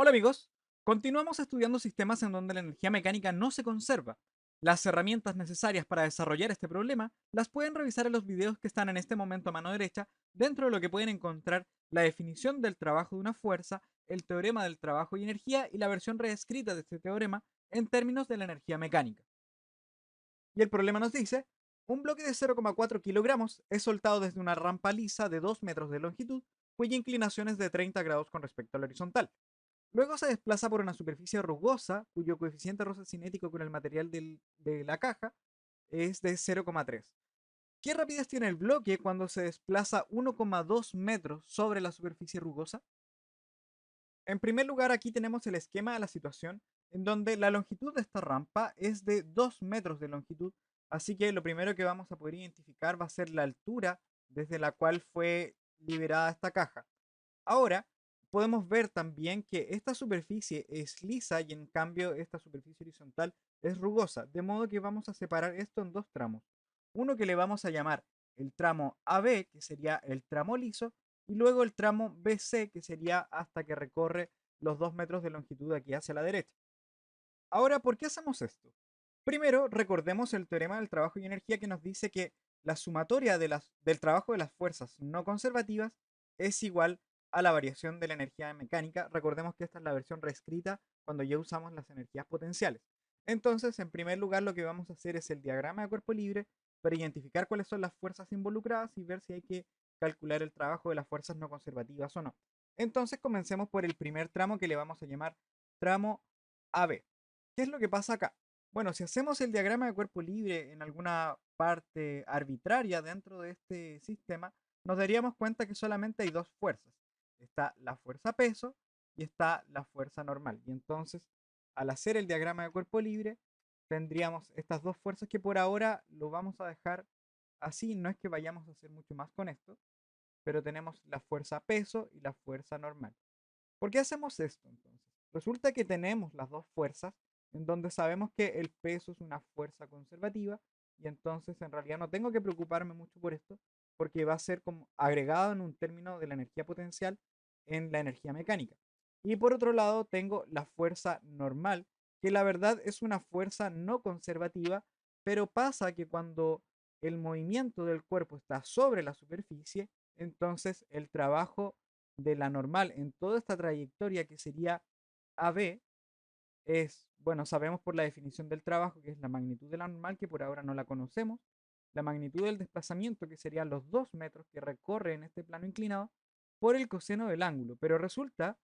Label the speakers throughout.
Speaker 1: Hola amigos, continuamos estudiando sistemas en donde la energía mecánica no se conserva. Las herramientas necesarias para desarrollar este problema las pueden revisar en los videos que están en este momento a mano derecha, dentro de lo que pueden encontrar la definición del trabajo de una fuerza, el teorema del trabajo y energía y la versión reescrita de este teorema en términos de la energía mecánica. Y el problema nos dice, un bloque de 0,4 kilogramos es soltado desde una rampa lisa de 2 metros de longitud, cuya inclinación es de 30 grados con respecto al horizontal. Luego se desplaza por una superficie rugosa, cuyo coeficiente roce cinético con el material de la caja es de 0,3. ¿Qué rapidez tiene el bloque cuando se desplaza 1,2 metros sobre la superficie rugosa? En primer lugar, aquí tenemos el esquema de la situación, en donde la longitud de esta rampa es de 2 metros de longitud, así que lo primero que vamos a poder identificar va a ser la altura desde la cual fue liberada esta caja. Ahora, podemos ver también que esta superficie es lisa y en cambio esta superficie horizontal es rugosa, de modo que vamos a separar esto en dos tramos. Uno que le vamos a llamar el tramo AB, que sería el tramo liso, y luego el tramo BC, que sería hasta que recorre los 2 metros de longitud aquí hacia la derecha. Ahora, ¿por qué hacemos esto? Primero, recordemos el teorema del trabajo y energía que nos dice que la sumatoria del trabajo de las fuerzas no conservativas es igual a la variación de la energía mecánica. Recordemos que esta es la versión reescrita cuando ya usamos las energías potenciales. Entonces, en primer lugar, lo que vamos a hacer es el diagrama de cuerpo libre para identificar cuáles son las fuerzas involucradas y ver si hay que calcular el trabajo de las fuerzas no conservativas o no. Entonces, comencemos por el primer tramo que le vamos a llamar tramo AB. ¿Qué es lo que pasa acá? Bueno, si hacemos el diagrama de cuerpo libre en alguna parte arbitraria dentro de este sistema, nos daríamos cuenta que solamente hay dos fuerzas. Está la fuerza peso y está la fuerza normal. Y entonces, al hacer el diagrama de cuerpo libre, tendríamos estas dos fuerzas que por ahora lo vamos a dejar así. No es que vayamos a hacer mucho más con esto, pero tenemos la fuerza peso y la fuerza normal. ¿Por qué hacemos esto entonces? Resulta que tenemos las dos fuerzas en donde sabemos que el peso es una fuerza conservativa y entonces en realidad no tengo que preocuparme mucho por esto porque va a ser como agregado en un término de la energía potencial en la energía mecánica. Y por otro lado tengo la fuerza normal, que la verdad es una fuerza no conservativa, pero pasa que cuando el movimiento del cuerpo está sobre la superficie, entonces el trabajo de la normal en toda esta trayectoria que sería AB es, bueno, sabemos por la definición del trabajo que es la magnitud de la normal, que por ahora no la conocemos, la magnitud del desplazamiento, que serían los 2 metros que recorre en este plano inclinado, por el coseno del ángulo. Pero resulta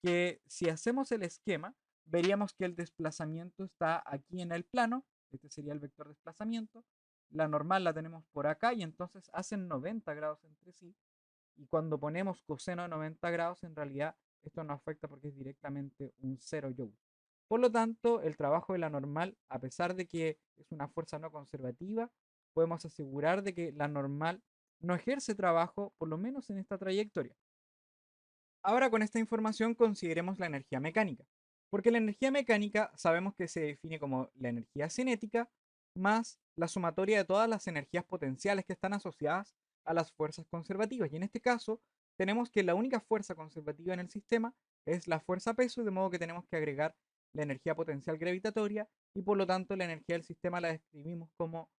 Speaker 1: que si hacemos el esquema, veríamos que el desplazamiento está aquí en el plano, este sería el vector desplazamiento, la normal la tenemos por acá y entonces hacen 90 grados entre sí y cuando ponemos coseno de 90 grados, en realidad esto no afecta porque es directamente un 0 joule. Por lo tanto, el trabajo de la normal, a pesar de que es una fuerza no conservativa, podemos asegurar de que la normal no ejerce trabajo, por lo menos en esta trayectoria. Ahora con esta información consideremos la energía mecánica, porque la energía mecánica sabemos que se define como la energía cinética más la sumatoria de todas las energías potenciales que están asociadas a las fuerzas conservativas. Y en este caso tenemos que la única fuerza conservativa en el sistema es la fuerza peso, de modo que tenemos que agregar la energía potencial gravitatoria y por lo tanto la energía del sistema la describimos como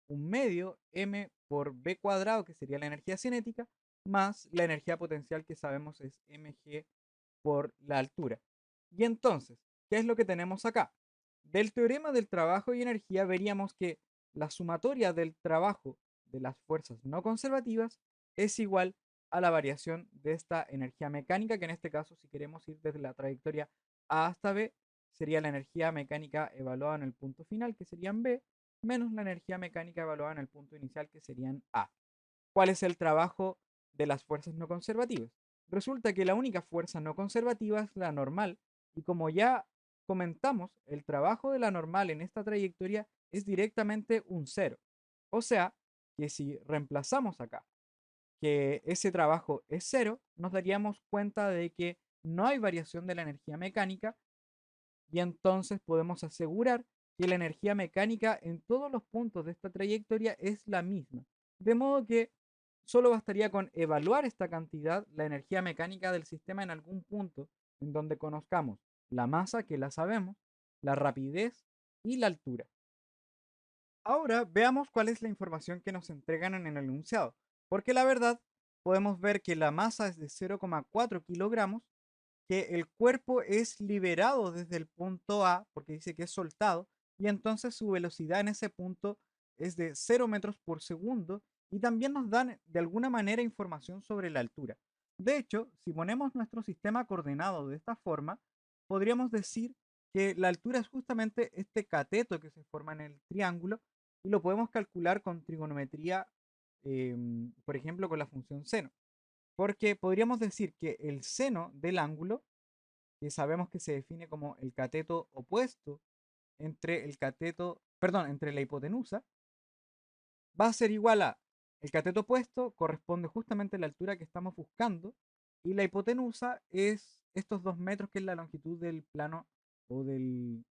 Speaker 1: un medio m por b cuadrado, que sería la energía cinética, más la energía potencial que sabemos es mg por la altura. Y entonces, ¿qué es lo que tenemos acá? Del teorema del trabajo y energía veríamos que la sumatoria del trabajo de las fuerzas no conservativas es igual a la variación de esta energía mecánica, que en este caso, si queremos ir desde la trayectoria A hasta B, sería la energía mecánica evaluada en el punto final, que serían B, menos la energía mecánica evaluada en el punto inicial, que serían A. ¿Cuál es el trabajo de las fuerzas no conservativas? Resulta que la única fuerza no conservativa es la normal, y como ya comentamos, el trabajo de la normal en esta trayectoria es directamente un cero. O sea, que si reemplazamos acá que ese trabajo es cero, nos daríamos cuenta de que no hay variación de la energía mecánica y entonces podemos asegurar que la energía mecánica en todos los puntos de esta trayectoria es la misma. De modo que solo bastaría con evaluar esta cantidad, la energía mecánica del sistema en algún punto en donde conozcamos la masa, que la sabemos, la rapidez y la altura. Ahora veamos cuál es la información que nos entregan en el enunciado, porque la verdad podemos ver que la masa es de 0,4 kilogramos, que el cuerpo es liberado desde el punto A, porque dice que es soltado, y entonces su velocidad en ese punto es de 0 metros por segundo, y también nos dan de alguna manera información sobre la altura. De hecho, si ponemos nuestro sistema coordenado de esta forma, podríamos decir que la altura es justamente este cateto que se forma en el triángulo, y lo podemos calcular con trigonometría, por ejemplo, con la función seno. Porque podríamos decir que el seno del ángulo, que sabemos que se define como el cateto opuesto entre el cateto, perdón, entre la hipotenusa, va a ser igual a el cateto opuesto corresponde justamente a la altura que estamos buscando, y la hipotenusa es estos 2 metros, que es la longitud del plano o de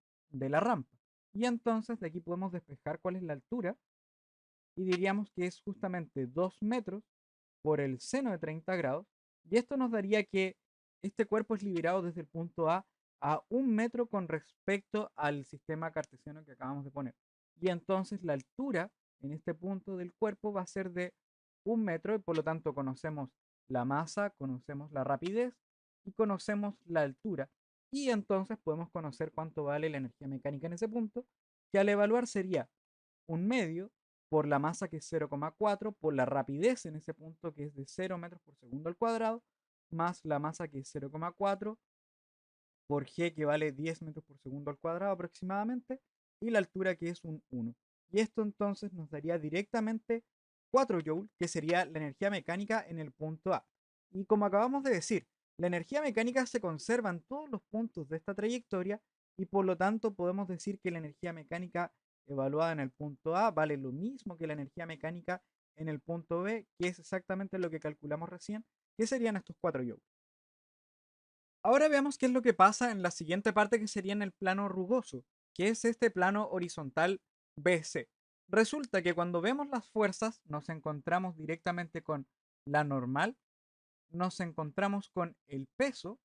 Speaker 1: la rampa. Y entonces de aquí podemos despejar cuál es la altura, y diríamos que es justamente 2 metros por el seno de 30 grados, y esto nos daría que este cuerpo es liberado desde el punto a 1 metro con respecto al sistema cartesiano que acabamos de poner. Y entonces la altura en este punto del cuerpo va a ser de 1 metro, y por lo tanto conocemos la masa, conocemos la rapidez y conocemos la altura. Y entonces podemos conocer cuánto vale la energía mecánica en ese punto, que al evaluar sería 1 medio por la masa, que es 0,4, por la rapidez en ese punto, que es de 0 metros por segundo al cuadrado, más la masa, que es 0,4, por g, que vale 10 metros por segundo al cuadrado aproximadamente, y la altura, que es un 1. Y esto entonces nos daría directamente 4 joules, que sería la energía mecánica en el punto A. Y como acabamos de decir, la energía mecánica se conserva en todos los puntos de esta trayectoria, y por lo tanto podemos decir que la energía mecánica evaluada en el punto A vale lo mismo que la energía mecánica en el punto B, que es exactamente lo que calculamos recién, que serían estos 4 joules. Ahora veamos qué es lo que pasa en la siguiente parte, que sería en el plano rugoso, que es este plano horizontal BC. Resulta que cuando vemos las fuerzas nos encontramos directamente con la normal, nos encontramos con el peso,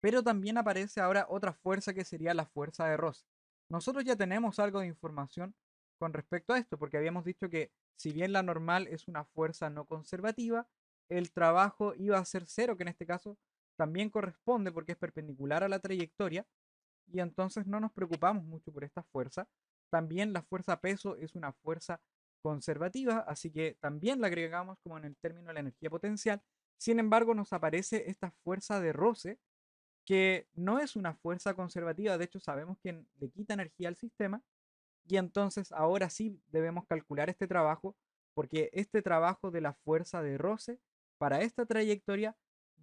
Speaker 1: pero también aparece ahora otra fuerza, que sería la fuerza de roce. Nosotros ya tenemos algo de información con respecto a esto, porque habíamos dicho que si bien la normal es una fuerza no conservativa, el trabajo iba a ser cero, que en este caso también corresponde porque es perpendicular a la trayectoria, y entonces no nos preocupamos mucho por esta fuerza. También la fuerza peso es una fuerza conservativa, así que también la agregamos como en el término de la energía potencial. Sin embargo, nos aparece esta fuerza de roce, que no es una fuerza conservativa, de hecho sabemos que le quita energía al sistema, y entonces ahora sí debemos calcular este trabajo, porque este trabajo de la fuerza de roce para esta trayectoria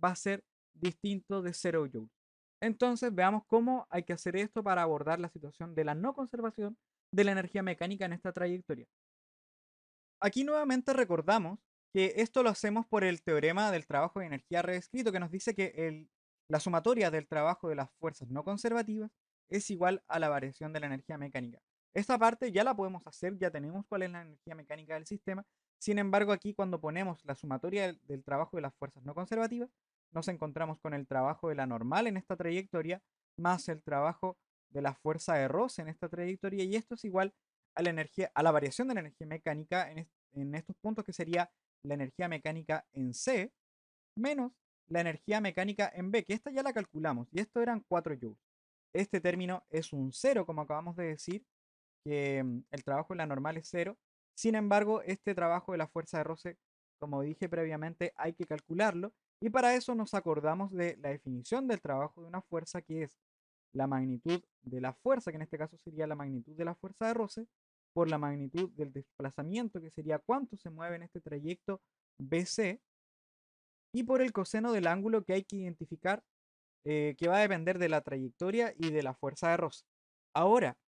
Speaker 1: va a ser distinto de 0 joules. Entonces veamos cómo hay que hacer esto para abordar la situación de la no conservación de la energía mecánica en esta trayectoria. Aquí nuevamente recordamos que esto lo hacemos por el teorema del trabajo de energía reescrito, que nos dice que la sumatoria del trabajo de las fuerzas no conservativas es igual a la variación de la energía mecánica. Esta parte ya la podemos hacer, ya tenemos cuál es la energía mecánica del sistema. Sin embargo, aquí cuando ponemos la sumatoria del trabajo de las fuerzas no conservativas, nos encontramos con el trabajo de la normal en esta trayectoria, más el trabajo de la fuerza de roce en esta trayectoria, y esto es igual a la energía, a la variación de la energía mecánica en estos puntos, que sería la energía mecánica en C menos la energía mecánica en B, que esta ya la calculamos, y esto eran 4 joules. Este término es un cero, como acabamos de decir, que el trabajo de la normal es cero. Sin embargo, este trabajo de la fuerza de roce, como dije previamente, hay que calcularlo, y para eso nos acordamos de la definición del trabajo de una fuerza, que es la magnitud de la fuerza, que en este caso sería la magnitud de la fuerza de roce, por la magnitud del desplazamiento, que sería cuánto se mueve en este trayecto BC, y por el coseno del ángulo que hay que identificar, que va a depender de la trayectoria y de la fuerza de roce. Ahora,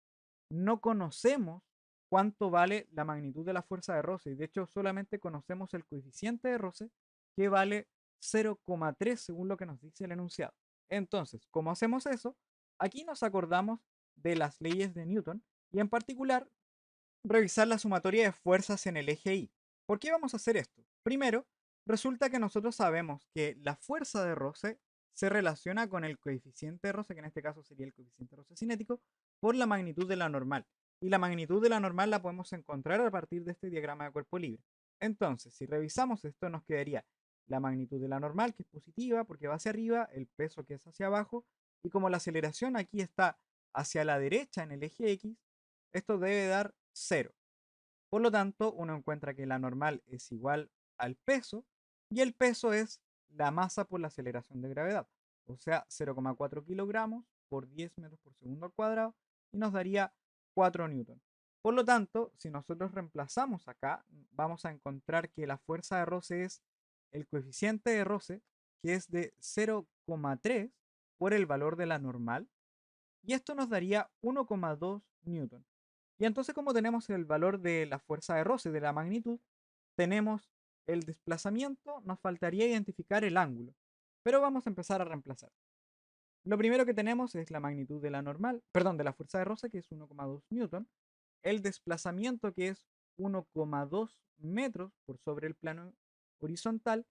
Speaker 1: no conocemos cuánto vale la magnitud de la fuerza de roce, y de hecho solamente conocemos el coeficiente de roce, que vale 0,3 según lo que nos dice el enunciado. Entonces, ¿cómo hacemos eso? Aquí nos acordamos de las leyes de Newton, y en particular revisar la sumatoria de fuerzas en el eje Y. ¿Por qué vamos a hacer esto? Primero, resulta que nosotros sabemos que la fuerza de roce se relaciona con el coeficiente de roce, que en este caso sería el coeficiente de roce cinético, por la magnitud de la normal. Y la magnitud de la normal la podemos encontrar a partir de este diagrama de cuerpo libre. Entonces, si revisamos esto, nos quedaría la magnitud de la normal, que es positiva porque va hacia arriba, el peso que es hacia abajo, y como la aceleración aquí está hacia la derecha en el eje X, esto debe dar 0. Por lo tanto, uno encuentra que la normal es igual al peso, y el peso es la masa por la aceleración de gravedad, o sea, 0,4 kilogramos por 10 metros por segundo al cuadrado, y nos daría 4 newton. Por lo tanto, si nosotros reemplazamos acá, vamos a encontrar que la fuerza de roce es el coeficiente de roce, que es de 0,3 por el valor de la normal, y esto nos daría 1,2 newton. Y entonces, como tenemos el valor de la fuerza de roce, de la magnitud, tenemos el desplazamiento, nos faltaría identificar el ángulo. Pero vamos a empezar a reemplazar. Lo primero que tenemos es la magnitud de la normal, perdón, de la fuerza de roce, que es 1,2 newton, el desplazamiento, que es 1,2 metros por sobre el plano horizontal,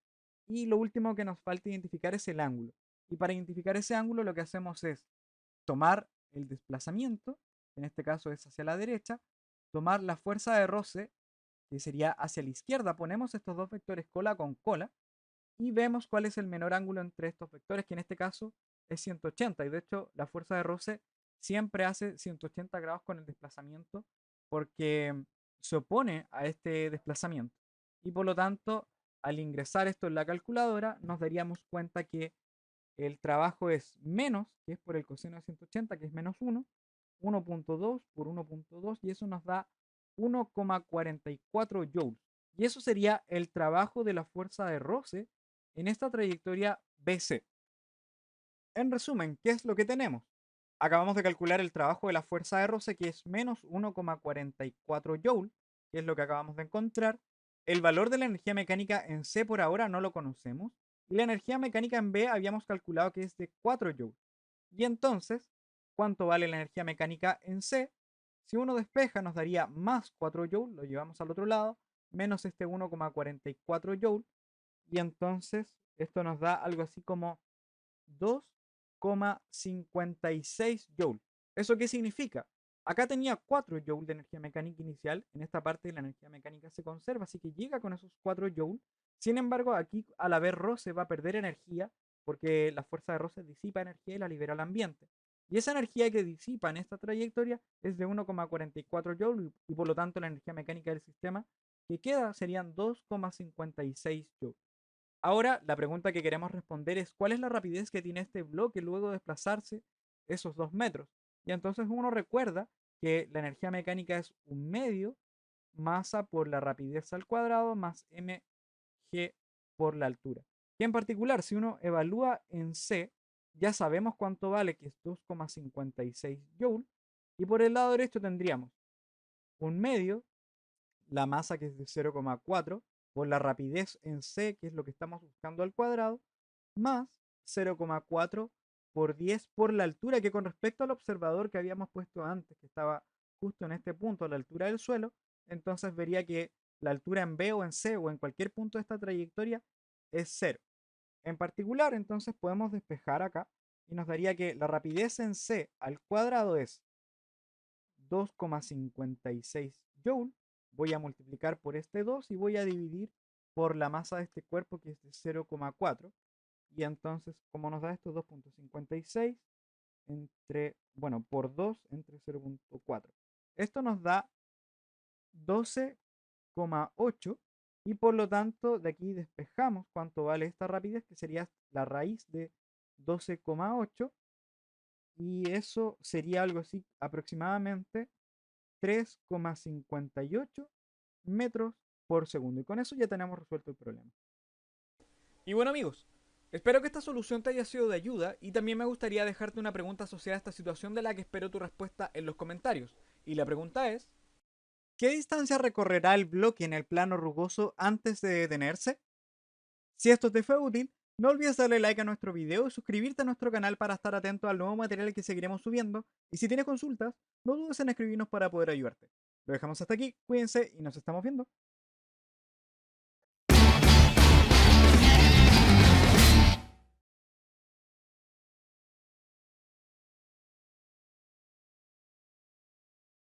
Speaker 1: y lo último que nos falta identificar es el ángulo. Y para identificar ese ángulo lo que hacemos es tomar el desplazamiento, en este caso es hacia la derecha, tomar la fuerza de roce, que sería hacia la izquierda, ponemos estos dos vectores cola con cola y vemos cuál es el menor ángulo entre estos vectores, que en este caso es 180, y de hecho la fuerza de roce siempre hace 180 grados con el desplazamiento porque se opone a este desplazamiento. Y por lo tanto, al ingresar esto en la calculadora, nos daríamos cuenta que el trabajo es menos, que es por el coseno de 180, que es menos 1, 1,2 por 1,2, y eso nos da 1,44 joules. Y eso sería el trabajo de la fuerza de roce en esta trayectoria BC. En resumen, ¿qué es lo que tenemos? Acabamos de calcular el trabajo de la fuerza de roce, que es menos 1,44 joules, que es lo que acabamos de encontrar. El valor de la energía mecánica en C por ahora no lo conocemos. Y la energía mecánica en B habíamos calculado que es de 4 joules. Y entonces, ¿cuánto vale la energía mecánica en C? Si uno despeja nos daría más 4 joules, lo llevamos al otro lado, menos este 1,44 joules. Y entonces esto nos da algo así como 2,56 joules. ¿Eso qué significa? Acá tenía 4 joules de energía mecánica inicial, en esta parte la energía mecánica se conserva, así que llega con esos 4 joules. Sin embargo, aquí al haber roce va a perder energía porque la fuerza de roce disipa energía y la libera al ambiente. Y esa energía que disipa en esta trayectoria es de 1,44 joules y por lo tanto la energía mecánica del sistema que queda serían 2,56 joules. Ahora, la pregunta que queremos responder es ¿cuál es la rapidez que tiene este bloque luego de desplazarse esos 2 metros? Y entonces uno recuerda que la energía mecánica es un medio masa por la rapidez al cuadrado más mg por la altura. Y en particular, si uno evalúa en C, ya sabemos cuánto vale, que es 2,56 joules. Y por el lado derecho tendríamos un medio, la masa que es de 0,4, por la rapidez en C, que es lo que estamos buscando al cuadrado, más 0,4 por 10 por la altura, que con respecto al observador que habíamos puesto antes, que estaba justo en este punto, a la altura del suelo, entonces vería que la altura en B o en C o en cualquier punto de esta trayectoria es 0. En particular, entonces podemos despejar acá y nos daría que la rapidez en C al cuadrado es 2,56 joules. Voy a multiplicar por este 2 y voy a dividir por la masa de este cuerpo, que es de 0,4. Y entonces, como nos da esto, 2,56 entre, bueno, por 2 entre 0,4. Esto nos da 12,8 y por lo tanto de aquí despejamos cuánto vale esta rapidez, que sería la raíz de 12,8, y eso sería algo así aproximadamente 3,58 metros por segundo. Y con eso ya tenemos resuelto el problema. Y bueno amigos, espero que esta solución te haya sido de ayuda y también me gustaría dejarte una pregunta asociada a esta situación de la que espero tu respuesta en los comentarios. Y la pregunta es, ¿qué distancia recorrerá el bloque en el plano rugoso antes de detenerse? Si esto te fue útil, no olvides darle like a nuestro video y suscribirte a nuestro canal para estar atento al nuevo material que seguiremos subiendo. Y si tienes consultas, no dudes en escribirnos para poder ayudarte. Lo dejamos hasta aquí, cuídense y nos estamos viendo.